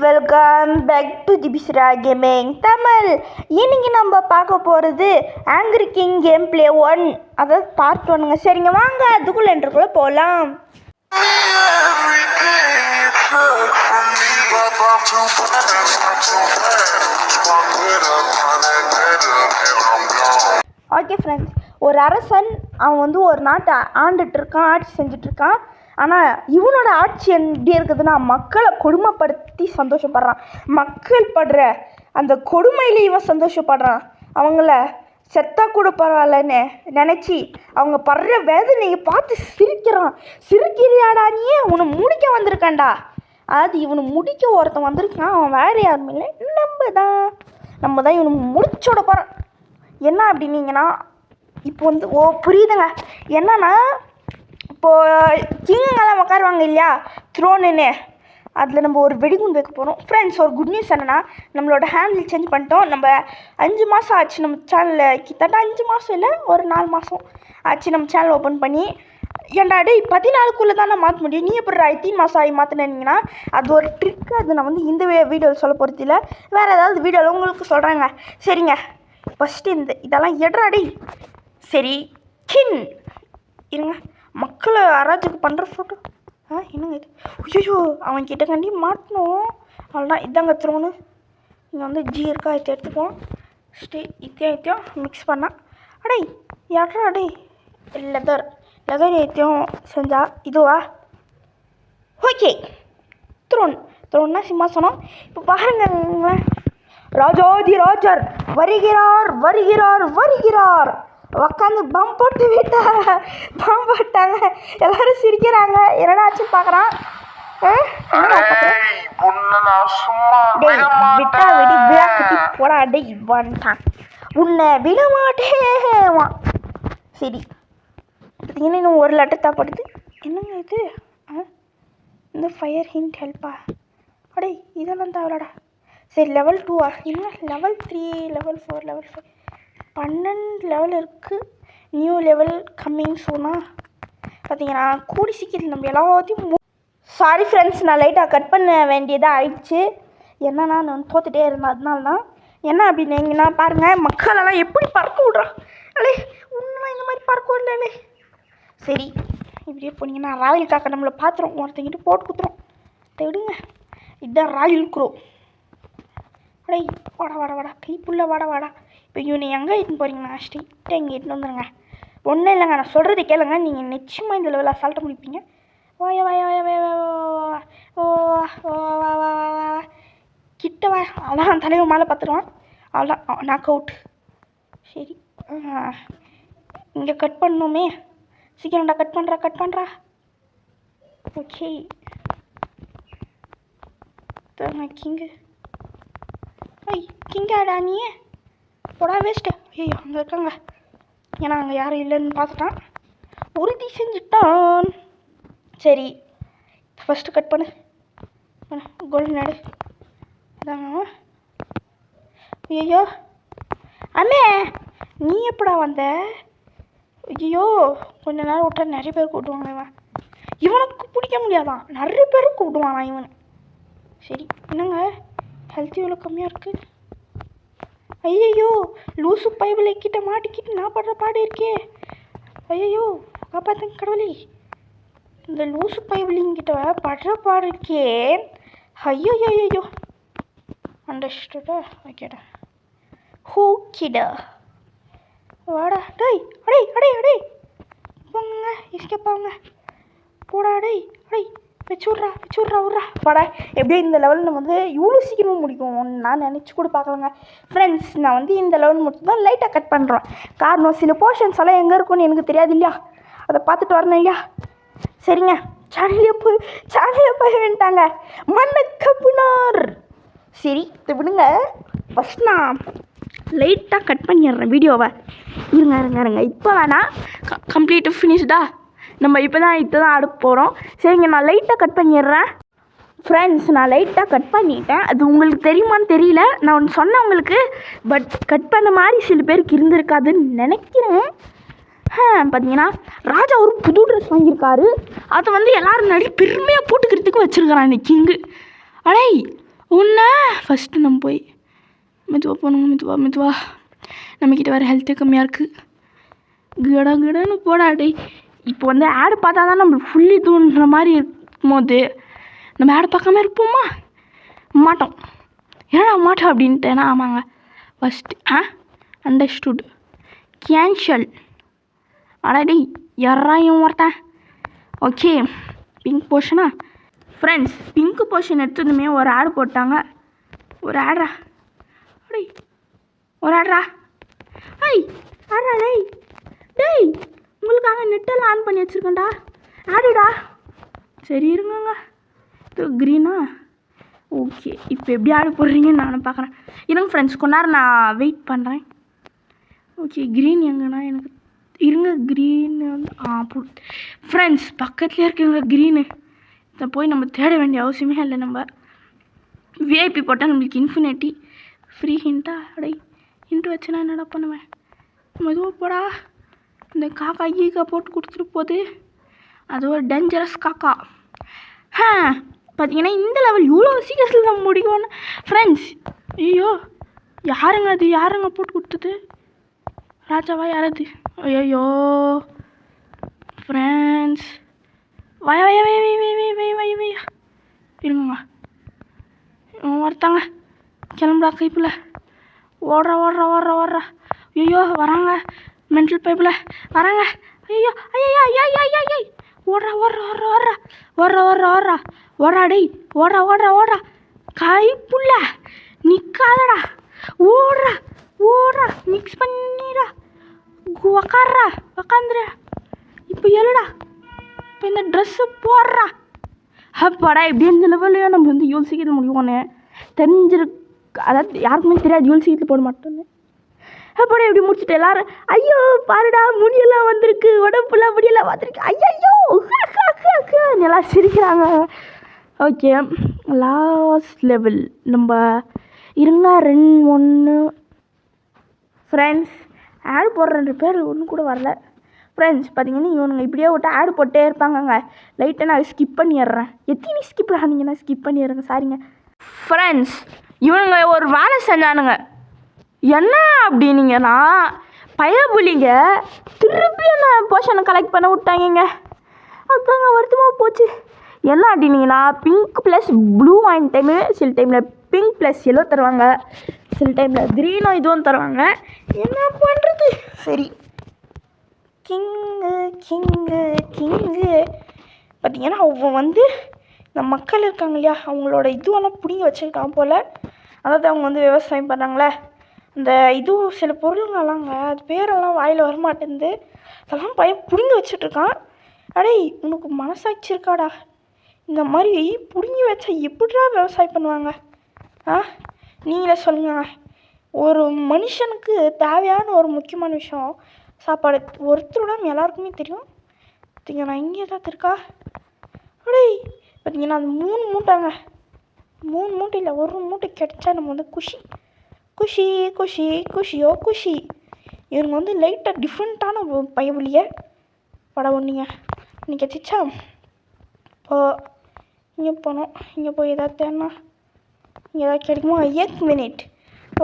Welcome back to திபிஸ்ரா gaming Tamil. இன்னைக்கு நம்ம பார்க்க போகிறது ஆங்கிரி கிங் கேம் பிளே 1, அதாவது பார்ட் 1ங்க. சரிங்க, வாங்க அதுக்குள்ளே என்றுக்குள்ளே போகலாம். ஓகே ஃப்ரெண்ட்ஸ், ஒரு அரசன் அவன் வந்து ஒரு நாட்டை ஆண்டுட்டுருக்கான், ஆட்சி செஞ்சிட்ருக்கான். ஆனால் இவனோட ஆட்சி எப்படி இருக்குதுன்னா, மக்களை கொடுமைப்படுத்தி சந்தோஷப்படுறான். மக்கள் படுற அந்த கொடுமையில இவன் சந்தோஷப்படுறான். அவங்கள செத்தா கூட பரவாயில்லன்னு நினச்சி அவங்க படுற வேதனையை பார்த்து சிரிக்கிறான். சிரிக்கிறியாடா நீ, உன்னை முடிக்க வந்திருக்கான்டா. அதாவது இவனை முடிக்க ஒருத்தன் வந்திருக்கான். அவன் வேறு யாருமே இல்லை, நம்ம தான் இவனை முடிச்சோட போகிறான். என்ன அப்படின்னீங்கன்னா, இப்போ வந்து புரியுதுங்க. என்னன்னா, இப்போது கிங்கெல்லாம் உட்காருவாங்க இல்லையா, த்ரோனுன்னு, அதில் நம்ம ஒரு வெடிகுண்டு வைக்க போகிறோம். ஃப்ரெண்ட்ஸ், ஒரு குட் நியூஸ் என்னென்னா, நம்மளோட ஹேண்டில் சேஞ்ச் பண்ணிட்டோம். நம்ம 5 மாதம் ஆச்சு நம்ம சேனலில், கிட்டத்தட்ட 5 மாதம் இல்லை, ஒரு 4 மாதம் ஆச்சு நம்ம சேனல் ஓப்பன் பண்ணி. ஏன்டாடி 14 தான் நான் மாற்ற முடியும், நீ எப்படி 18 மாதம் ஆகி மாற்றினீங்கன்னா, அது ஒரு ட்ரிக்கு. அது நான் வந்து இந்த வீடியோவில் சொல்ல போகிறது இல்லை, வேறு ஏதாவது வீடியோவில் உங்களுக்கு சொல்கிறாங்க. சரிங்க, ஃபஸ்ட்டு இதெல்லாம் எடுறாடி. சரி, இருங்க, மக்களை அராஜகம் பண்ணுற ஃபோட்டோ. என்னங்க இது? ஐயோ, அவன் கிட்ட கண்டி மாட்டணும். அவ்வளோதான், இதாங்க த்ரோனு. இங்கே வந்து ஜி இருக்கா, இதை எடுத்துப்போம். இத்தையும் மிக்ஸ் பண்ணால் அடே யாரா அடே லெதர் ஏற்றியும் செஞ்சா இதுவா? ஓகே, த்ரோன்னா சிம்மாசனம். இப்போ பாருங்களேன், ராஜாதி ராஜர் வருகிறார். உக்காந்து பம் போட்டு போட்டாங்க. எல்லாரும் சிரிக்கிறாங்க. என்னடா ஆச்சு பார்க்குறான். விட்டா வெடி விழா கட்டி போடா டே வந்துட்டான். உன்னை விட மாட்டேன். சரி, பார்த்தீங்கன்னா இன்னும் ஒரு லெட்டர் தேவைப்படுது. என்னங்க இது? இந்த ஃபயர் ஹிண்ட் ஹெல்ப்பா? அடே இதெல்லாம் தேவைடா. சரி, லெவல் 2 இன்னும் லெவல் 3, லெவல் 4, லெவல் 5, 12 லெவல் இருக்குது. நியூ லெவல் கம்மிங் சூனா. பார்த்தீங்கன்னா கூடி சீக்கிரம் நம்ம எல்லாத்தையும். சாரி ஃப்ரெண்ட்ஸ், நான் லைட்டாக கட் பண்ண வேண்டியதாக ஆயிடுச்சு. என்னன்னா, நான் தோத்துட்டே இருந்தேன், அதனால தான். என்ன அப்படின்னீங்கன்னா பாருங்கள், மக்களெல்லாம் எப்படி பறக்க விட்றான். அலே உண்மை இந்த மாதிரி பறக்க விடலே. சரி, இப்படியே போனீங்கன்னா ராயல் காக்கா நம்மளை பார்த்துரும், ஒருத்தங்கிட்ட போட்டு குத்துரும். விடுங்க, இதுதான் ராயல் க்ரோ. அடே வாடா கைப்புள்ள வாடா. இப்போ இவனை எங்கே இட்டுன்னு போகிறீங்கண்ணா? ஸ்ட்ரிக்டாக இங்கே இட்டுன்னு வந்துடுங்க. ஒன்றும் இல்லைங்க, நான் சொல்கிறது கேளுங்க, நீங்கள் நிச்சயமாக இந்த லெவலில் அசால்ட்டாக முடிப்பீங்க. கிட்ட வா. அவ்வளோதான், தலைவன் மேலே பார்த்துருவான். அவ்வளோதான், நாக் அவுட். சரி, இங்கே கட் பண்ணணுமே. சீக்கிரம்டா, கட் பண்ணுறா. ஓகே, கிங்காடா நீ போடா, வேஸ்ட்டு. ஐயோ, அங்கே இருக்காங்க. ஏன்னா அங்கே யாரும் இல்லைன்னு பார்த்துட்டான், உறுதி செஞ்சுட்டான். சரி, ஃபஸ்ட்டு கட் பண்ணு. கோல்டு நாடு அதாங்க. ஐயோ அண்ணே, நீ எப்படா வந்த? ஐயோ, கொஞ்ச நேரம் விட்டா நிறைய பேர் கூப்பிடுவாங்க. இவனுக்கு பிடிக்க முடியாதான், நிறைய பேரும் கூப்பிடுவானா இவனை. சரி, என்னங்க ஹெல்த் இவ்வளோ கம்மியாக இருக்குது. ஐயோ, லூசு பைபிளை கிட்ட மாட்டிக்கிட்டு நான் படுற பாடு இருக்கே. ஐயோ, காப்பாற்றுங்க கடவுளே, இந்த லூசு பைபிளிங்கிட்ட படுற பாடு இருக்கே. ஐயோ அண்டர்ஸ்டுடா? ஓகேடா. ஹூக்கிடா வாடா. அடே போங்க, எஸ்கேப் ஆகுங்க. போடா அடே வச்சுட்றா வாடா. எப்படியும் இந்த லெவல் நம்ம வந்து இவ்வளோ சீக்கிரமாக முடிக்கும் நான் நினச்சி கூட பார்க்கலங்க. ஃப்ரெண்ட்ஸ், நான் வந்து இந்த லெவல் மட்டும் தான் லைட்டாக கட் பண்ணுறேன். காரணம், சில போர்ஷன்ஸ் எல்லாம் எங்கே இருக்குன்னு எனக்கு தெரியாது இல்லையா, அதை பார்த்துட்டு வரணும் இல்லையா. சரிங்க, சேனலே போய் வேண்டாங்க மண்ணை கப்புனார். சரி, இதை விடுங்க. ஃபஸ்ட் நான் லைட்டாக கட் பண்ணிடுறேன் வீடியோவை. இருங்க இப்போ வேணாம், கம்ப்ளீட்டாக ஃபினிஷ்டா. நம்ம இப்போ தான் அடுப்பு போகிறோம். சரிங்க, நான் லைட்டாக கட் பண்ணிடுறேன். ஃப்ரெண்ட்ஸ், நான் லைட்டாக கட் பண்ணிட்டேன். அது உங்களுக்கு தெரியுமான்னு தெரியல, நான் ஒன்று சொன்னேன் உங்களுக்கு. பட் கட் பண்ண மாதிரி சில பேருக்கு இருந்திருக்காதுன்னு நினைக்கிறேன். பார்த்தீங்கன்னா ராஜா ஒரு புது ட்ரெஸ் வாங்கியிருக்காரு. அதை வந்து எல்லோரும் நடி பெருமையாக போட்டுக்கிறதுக்கு வச்சுருக்கிறான் இந்த கிங்கு. அடே ஒன்றா ஃபஸ்ட்டு நம்ம போய் மெதுவாக போகணுங்க, மெதுவாக நம்மக்கிட்ட வேறு ஹெல்த்தே கம்மியாக இருக்குது. கிடன்னு போடா டேய். இப்போ வந்து ஆடு பார்த்தா தான் நம்மளுக்கு ஃபுல்லி தூண்டுற மாதிரி இருக்கும் போது நம்ம ஆடு பார்க்காம இருப்போமா? மாட்டோம். ஏன்னா மாட்டோம் அப்படின்ட்டேன்னா ஆமாங்க ஃபஸ்ட்டு அண்டர்ஸ்டுட் கேன்சல். அடா டேய் யாரையும் ஒருத்தன். ஓகே பிங்க் போர்ஷனா ஃப்ரெண்ட்ஸ், பிங்க் போர்ஷன் எடுத்ததுமே ஒரு ஆடு போட்டாங்க. ஒரு ஆடுறா டேய், ஒரு ஆடுறா ஐய் ஆடுறா டேய் டேய், உங்களுக்காக நெட்டெல்லாம் ஆன் பண்ணி வச்சுருக்கேன்டா. ஆடுடா. சரி இருங்கங்க. இது க்ரீனா? ஓகே, இப்போ எப்படி ஆடு போடுறீங்கன்னு நானும் பார்க்குறேன். இருங்க ஃப்ரெண்ட்ஸ், கொஞ்ச நேரம் நான் வெயிட் பண்ணுறேன். ஓகே க்ரீன் எங்கன்னா எனக்கு இருங்க. க்ரீனு வந்து ஃப்ரெண்ட்ஸ் பக்கத்துலேயே இருக்குங்க க்ரீனு. இதை போய் நம்ம தேட வேண்டிய அவசியமே இல்லை. நம்ம விஐபி போட்டால் நம்மளுக்கு இன்ஃபினிட்டி ஃப்ரீ ஹிண்ட்டா? அடை ஹிண்ட் வச்சுனா என்னடா பண்ணுவேன்? மெதுவாக போடா. இந்த காக்கா ஈக்கா போட்டு கொடுத்துட்டு போகுது. அது ஒரு டேஞ்சரஸ் காக்கா. பார்த்தீங்கன்னா இந்த லெவல் இவ்வளோ சீக்கிரத்தில் நம்ம முடியும்னு ஃப்ரெண்ட்ஸ். ஐயோ யாருங்க அது? யாருங்க போட்டு கொடுத்தது? ராஜாவா யாராவது? ஐயோ ஃப்ரெண்ட்ஸ் வய வய வய வய வய வய வய வய இருங்க ஒருத்தாங்க கிளம்புடா கைப்பில். ஓடுறா. ஐயோ வராங்க மென்டல் பைப்பில் வராங்க. ஐயோ ஐயோ ஐயா ஐயா ஐயா ஐயா ஓடுறா டேய் ஓடுறா கைப்புள்ள நிற்காதடா. ஓடுறா மிக்ஸ் பண்ணிடா. உக்காந்துரு. இப்போ எழுடா. இப்போ இந்த ட்ரெஸ்ஸு போடுறா. அப்பாடா இப்படி இந்த லெவல்லையும் நம்ம வந்து யூல் சீக்கிரம் முடியும்னு தெரிஞ்சிருக்கு. அதாவது யாருக்குமே தெரியாது யூல் சீக்கிரத்தில் போட மாட்டோன்னு. அப்பாடா இப்படி முடிச்சுட்டு எல்லாரும் ஐயோ பாருடா முடியெல்லாம் வந்திருக்கு, உடம்புலாம் முடியெல்லாம் வந்திருக்கு, ஐயோ எல்லாம் சிரிக்கிறாங்க. ஓகே லாஸ்ட் லெவல் நம்ம இருங்க 2 ஃப்ரெண்ட்ஸ். ஆடு போடுற 2 பேர் ஒன்றும் கூட வரல ஃப்ரெண்ட்ஸ். பார்த்தீங்கன்னா இவனுங்க இப்படியே விட்டு ஆடு போட்டே இருப்பாங்கங்க. லைட்டாக நான் ஸ்கிப் பண்ணிடுறேன். எத்தனை ஸ்கிப் ஆனீங்கன்னா ஸ்கிப் பண்ணிடுறேங்க, சாரிங்க ஃப்ரெண்ட்ஸ். இவனுங்க ஒரு வேலை செஞ்சானுங்க. என்ன அப்படின்னீங்கன்னா பயபுலிங்க திருப்பி என்ன போர்ஷனை கலெக்ட் பண்ண விட்டாங்க. அதுதாங்க வருத்தமாக போச்சு. என்ன அப்படின்னீங்கன்னா பிங்க் ப்ளஸ் ப்ளூ வாங்கின டைமு சில டைமில் பிங்க் ப்ளஸ் எல்லோ தருவாங்க, சில டைமில் க்ரீனும் இதுவும் தருவாங்க. என்ன பண்ணுறது? சரி கிங்கு பார்த்தீங்கன்னா அவன் வந்து இந்த மக்கள் இருக்காங்க இல்லையா, அவங்களோட இதுவெல்லாம் பிடிங்கி வச்சுருக்கான் போல். அதாவது அவங்க வந்து விவசாயம் பண்ணுறாங்களே இந்த இதுவும் சில பொருளுங்களாங்க, அது பேரெல்லாம் வாயில் வரமாட்டேங்குது. அதெல்லாம் பையன் பிடுங்கி வச்சுட்ருக்கான். அடே உனக்கு மனசாட்சி இருக்காடா? இந்த மாதிரி பிடுங்கி வச்சா எப்படிடா விவசாயம் பண்ணுவாங்க? நீங்களே சொல்லுங்க. ஒரு மனுஷனுக்கு தேவையான ஒரு முக்கியமான விஷயம் சாப்பாடு. ஒருத்தரோட எல்லாருக்குமே தெரியும். பார்த்தீங்கன்னா இங்கே ஏதாவது இருக்கா? அடே பார்த்தீங்கன்னா அது 3 மூட்டைங்க. 3 மூட்டையில் 1 மூட்டை கிடைச்சா நம்ம வந்து குஷி. இவங்க வந்து லைட்டாக டிஃப்ரெண்ட்டான பயவழியை படம் ஒன்றுங்க. இன்னைக்கு கிடச்சிச்சா? இப்போ இங்கே போனோம். இங்கே போய் எதாவது தேடனா இங்கே ஏதாவது கிடைக்குமா? 8 மினிட்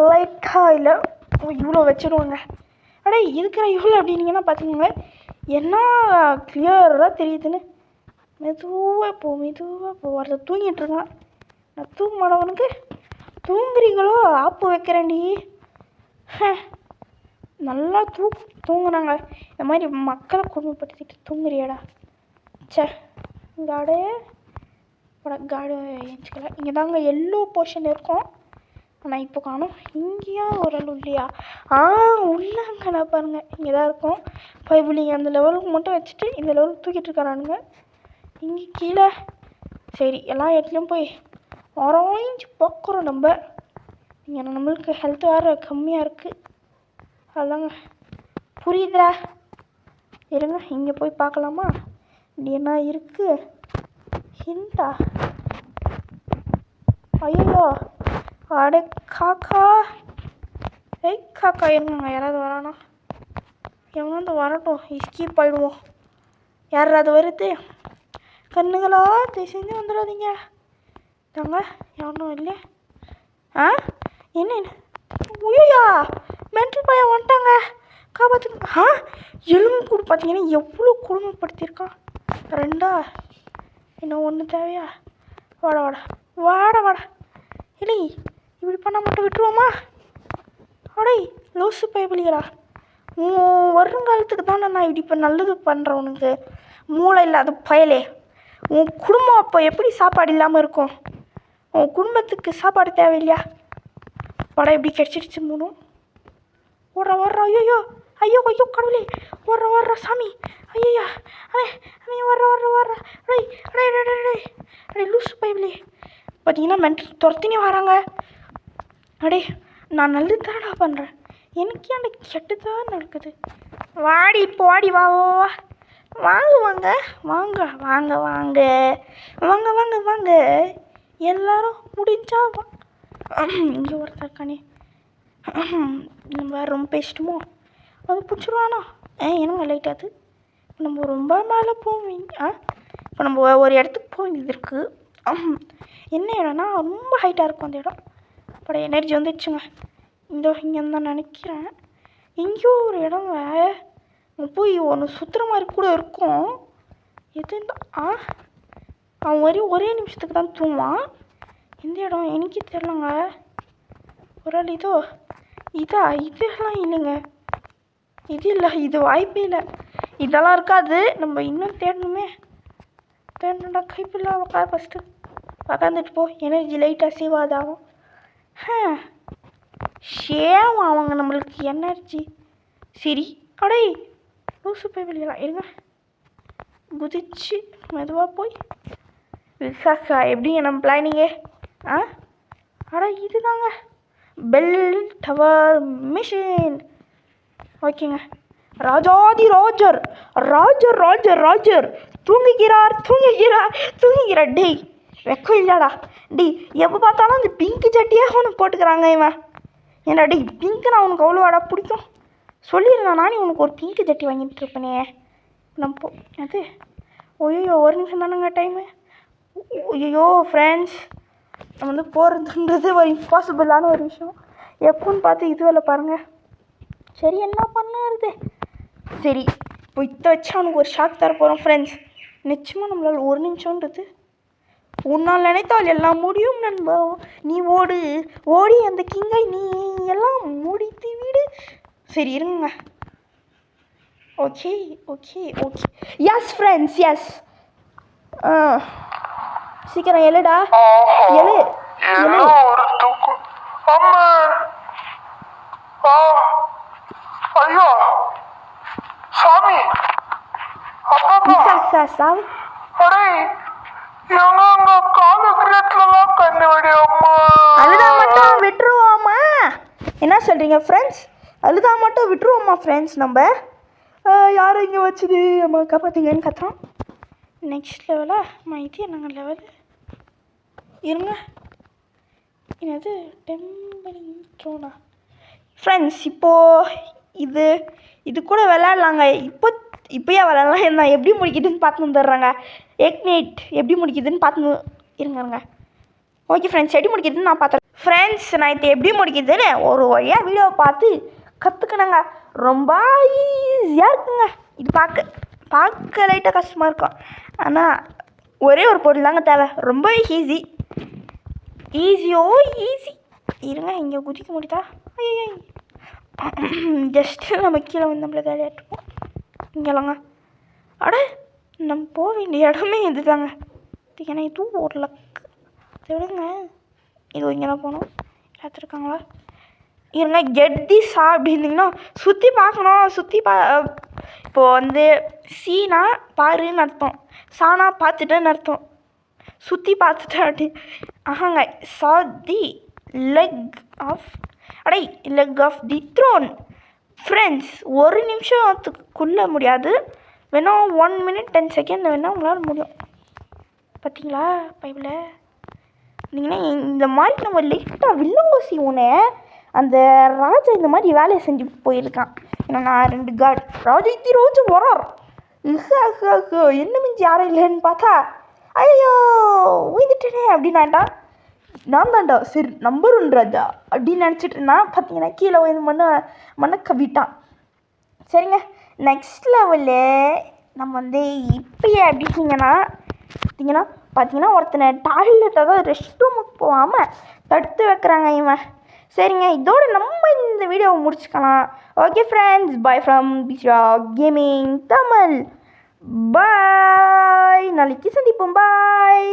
லைட்டாக இல்லை இவ்வளோ வச்சுருவாங்க. அடே இருக்கிற இவ்வளோ அப்படின்னீங்கன்னா பார்த்துக்கோங்க என்ன கிளியராக தெரியுதுன்னு. மெதுவாக போ வரத தூங்கிட்டுருக்கான். நான் தூங்க மாட்டவனுக்கு தூங்குறீங்களோ ஆப்பு வைக்கிறேன்டி. நல்லா தூங்குறாங்க. இந்த மாதிரி மக்களை கொடுமைப்படுத்திட்டு தூங்குறியாடா? காடு ஏஞ்சிக்கல. இங்கே தாங்க எல்லோ போர்ஷன் இருக்கும். ஆனால் இப்போ காணும். இங்கேயா ஒரு இல்லையா? உள்ளாங்க நான் பாருங்கள் இங்கே தான் இருக்கும். பைபிளிங்க அந்த லெவலுக்கு மட்டும் வச்சுட்டு இந்த லெவலுக்கு தூக்கிட்டு இருக்கானுங்க. இங்கே கீழே சரி எல்லா இடத்துலையும் போய் ஆராய்ஞ்சு பார்க்குறோம் நம்ம. இங்கே நம்மளுக்கு ஹெல்த் வேறு கம்மியாக இருக்குது. அதாங்க புரியுதுடா. இருங்க இங்கே போய் பார்க்கலாமா இப்படி என்ன இருக்குது? ஹிண்டா? ஐயோ அடே காக்கா இருங்க யாராவது வரானா? எவனாவது வரட்டும், ஸ்கீப் ஆகிடுவோம். யாராவது வருது? கண்ணுங்களா செஞ்சு வந்துடாதீங்க. தாங்க எவனும் இல்லை. ஆ என்ன உய்யா மென்டல் பையன் வந்துட்டாங்க காப்பாற்றுங்க. எலும்பு கூட பார்த்தீங்கன்னா எவ்வளோ கொடுமைப்படுத்தியிருக்கான். ரெண்டா இன்னும் ஒன்று தேவையா? வாடா வாடா வாடா வாடா. இல்லை இப்படி பண்ணால் மட்டும் விட்டுருவோமா? அடே லூசு பயபலிகளா, வருங்காலத்துக்கு தானே நான் இப்படி இப்போ நல்லது பண்ணுறேன். உனக்கு மூளை இல்லாத பயலே. உன் குடும்பம் அப்போ எப்படி சாப்பாடு இல்லாமல் இருக்கும்? உன் குடும்பத்துக்கு சாப்பாடு தேவையில்லையா? படம் எப்படி கிடச்சிடுச்சு மூணும். வர்ற ஐயோ ஐயோ ஐயோ கடவுளே, வர்ற சாமி ஐயா அவன் வர்ற அடே லூசு பயபலே. பார்த்தீங்கன்னா மென்டல் துரத்தினே வராங்க. அடே நான் நல்லது தானடா பண்ணுறேன், எனக்கு அந்த கெட்டுதான் நடக்குது. வாடி இப்போ வாடி வா வா வாங்க வாங்க வாங்க வாங்க வாங்க வாங்க வாங்க வாங்க எல்லாரும் முடிஞ்சா இங்கே ஒருத்தர் இருக்கானே, நம்ம ரொம்ப பேசிட்டுமோ அது பிடிச்சிருவானோ? என்னங்க லைட் அது நம்ம ரொம்ப மேலே போவீங்க. இப்போ நம்ம ஒரு இடத்துக்கு போக வேண்டியது இருக்குது. என்ன இடம்னா ரொம்ப ஹைட்டாக இருக்கும் அந்த இடம். அப்போ எனர்ஜி வந்துடுச்சுங்க. இங்கே தான் நினைக்கிறேன். எங்கேயோ ஒரு இடங்க போய் ஒன்று சுற்றுற மாதிரி கூட இருக்கும். எது அவன் ஒரே நிமிஷத்துக்கு தான் தூங்குவான். எந்த இடம் எனக்கே தெரிலங்க. ஒரு ஆள் இதெல்லாம் இல்லைங்க. இது இல்லை, இது வாய்ப்பே இல்லை. இதெல்லாம் இருக்காது. நம்ம இன்னும் தேடணும்டா. கைப்பில்லை உட்கார ஃபஸ்ட்டு உக்காந்துட்டு போ. எனர்ஜி லைட்டாக சேவாதாகும். ஷேவ் அவங்க நம்மளுக்கு எனர்ஜி. சரி அடே லூசு போய் வெளியலாம் இருங்க. குதிச்சு மெதுவாக போய் விசாக்கா எப்படி நம்ம பிளானிங்கே? அடா இதுதாங்க பெல் டவர் மிஷின். ஓகேங்க. ராஜாதி ராஜர் ராஜர் ராஜர் ராஜர் தூங்குகிறார். டேய் வெக்கம் இல்லையாடா? டேய் எப்போ பார்த்தாலும் அந்த பிங்க் சட்டியாக ஒன்று போட்டுக்கிறாங்க இவன். ஏன்டா டேய் பிங்க்கு நான் உனக்கு அவ்வளோவாடா பிடிக்கும் சொல்லிடுறேன். நானே உனக்கு ஒரு பிங்க்கு சட்டி வாங்கிட்டு இருப்பேனே. நம்ம அது ஐயோ ஒரு நிமிஷம் தானேங்க டைமு. ஐயோ ஃப்ரெண்ட்ஸ், நம்ம போகிறதுன்றது ஒரு இம்பாசிபிளான ஒரு விஷயம். எப்போன்னு பார்த்து இதுவில் பாருங்கள். சரி என்ன பண்ணுறது? சரி இப்போ இத்த வச்சு அவனுக்கு ஒரு ஷாக் தர போகிறோம் ஃப்ரெண்ட்ஸ். நிச்சயமாக நம்மளால் ஒரு நிமிஷம்ன்றது உன்னால் நினைத்தால் எல்லாம் முடியும் நண்பா. நீ ஓடி அந்த கிங்கை நீ எல்லாம் முடித்து விடு. சரி இருங்க. Okay yes friends S. சீக்கிரம் எழுடா எழு. ஐயோ சாமி சாமி அழுதா மட்டும் விட்டுருவோமா? என்ன சொல்கிறீங்க ஃப்ரெண்ட்ஸ்? அழுதா மட்டும் விட்டுருவோமா ஃப்ரெண்ட்ஸ்? நம்ம யாரும் இங்கே வச்சுது அம்மா காப்பாற்றிங்கன்னு கத்துறோம். நெக்ஸ்ட் லெவலா இது என்னங்க லெவல் இருங்க. என்னது டெம்பிளிங் ட்ரோனா ஃப்ரெண்ட்ஸ்? இப்போது இது கூட விளையாடலாங்க. இப்போயே விளையாடலாம். நான் எப்படி முடிக்குதுன்னு பார்த்து வந்துடுறாங்க. எக்னேட் எப்படி முடிக்குதுன்னு பார்த்து இருங்க. ஓகே ஃப்ரெண்ட்ஸ், எப்படி முடிக்குதுன்னு நான் பார்த்தேன் ஃப்ரெண்ட்ஸ். நான் இது எப்படி முடிக்குதுன்னு ஒரு வழியாக வீடியோவை பார்த்து கற்றுக்கணுங்க. ரொம்ப ஈஸியாக இருக்குங்க. இது பார்க்க லைட்டாக கஷ்டமாக இருக்கும். ஆனால் ஒரே ஒரு பொருள் தாங்க தேவை. ரொம்ப ஈஸி இருங்க. இங்கே குதிக்க முடியுதா? ஜஸ்ட்டு நம்ம கீழே வந்து நம்மளை விளையாட்டுப்போம். இங்கேலாங்க அட நம்ம போக வேண்டிய இடமே இது தாங்க. ஏன்னா இதுவும் ஒரு லக்கு. அதை விடுங்க. இது இங்கே தான் போகணும். பார்த்துருக்காங்களா? இருங்க. கெட்டிஸா அப்படி இருந்தீங்கன்னா சுற்றி பார்க்கணும். இப்போது சீனா பாருன்னு அர்த்தம், சானா பார்த்துட்டேன்னு அர்த்தம். சுற்றி பார்த்துட்டேன் அப்படி ஆஹாங்க. சா the leg of the throne friends. ஒரு நிமிஷத்துக்குள்ளே முடியாது, வேணும் 1 minute 10 seconds வேணால் உங்களால் முடியும். பார்த்தீங்களா பைபிளை? பார்த்தீங்கன்னா இந்த மாதிரி நம்ம லைட்டாக வில்லங்கோசி ஒன்று அந்த ராஜா இந்த மாதிரி வேலையை செஞ்சு போயிருக்கான். ஏன்னா நான் 2 கார்டு ராஜா வரார். என்ன மிஞ்சி யாரும் இல்லைன்னு பார்த்தா ஐயோ உயிர்ந்துட்டேனே அப்படின்னாட்டான். நான் தான்டா சரி நம்பர் 1 ராஜா அப்படின்னு நினச்சிட்டு இருந்தான். பார்த்தீங்கன்னா கீழே வந்து மண்ணை கவிட்டான். சரிங்க, நெக்ஸ்ட் லெவலு நம்ம வந்து இப்பயே அப்படின்னா பார்த்தீங்கன்னா ஒருத்தனை டாய்லெட் அதாவது ரெஸ்ட் ரூமுக்கு போகாமல் தடுத்து வைக்கிறாங்க இவன். சரிங்க, இதோட நம்ம இந்த வீடியோவை முடிச்சுக்கலாம். Okay friends, bye from Bisra gaming Tamil. Bye, நாளைக்கு சந்திப்போம். பாய்.